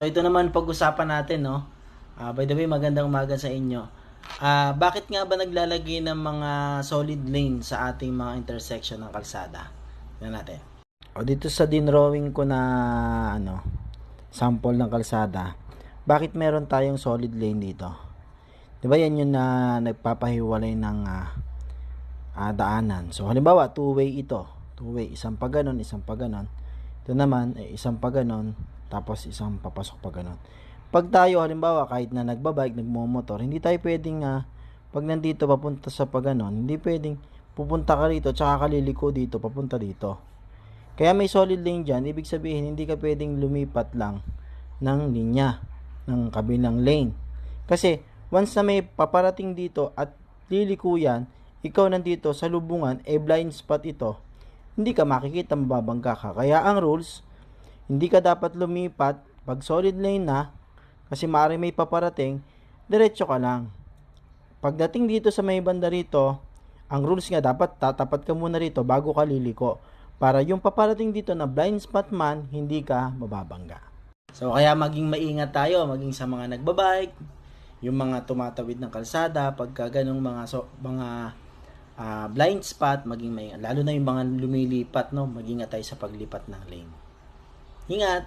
So ito naman pag-usapan natin, no? By the way, magandang umaga sa inyo. Bakit nga ba naglalagay ng mga solid lane sa ating mga intersection ng kalsada? Tingnan natin. O dito sa dinrawing ko na sample ng kalsada, bakit meron tayong solid lane dito? 'Di ba yan yung na nagpapahiwalay ng daanan. So halimbawa, two-way ito. Two-way, isang pa ganon, isang pa ganon. Ito naman, isang pa ganon, tapos isang papasok pa ganon. Pag tayo, halimbawa, kahit na nagbabike, nagmumotor, hindi tayo pwedeng, pag nandito, papunta sa pa ganon, hindi pwedeng pupunta ka rito, tsaka kaliliko dito, papunta dito. Kaya may solid lane dyan, ibig sabihin, hindi ka pwedeng lumipat lang ng linya, ng kabilang lane. Kasi, once na may paparating dito at liliko yan, ikaw nandito sa lubungan, blind spot ito, hindi ka makikita, mababangga ka. Kaya ang rules, hindi ka dapat lumipat pag solid lane na, kasi maaari may paparating, diretso ka lang. Pagdating dito sa may banda rito, ang rules nga dapat tatapat ka muna rito bago ka liliko, para yung paparating dito na blind spot man, hindi ka mababangga. So kaya maging maingat tayo, maging sa mga nagbabike, yung mga tumatawid ng kalsada, pagka ganong mga blind spot, maging may, lalo na yung mga lumilipat, no, mag-ingat tayo sa paglipat ng lane. Ingat!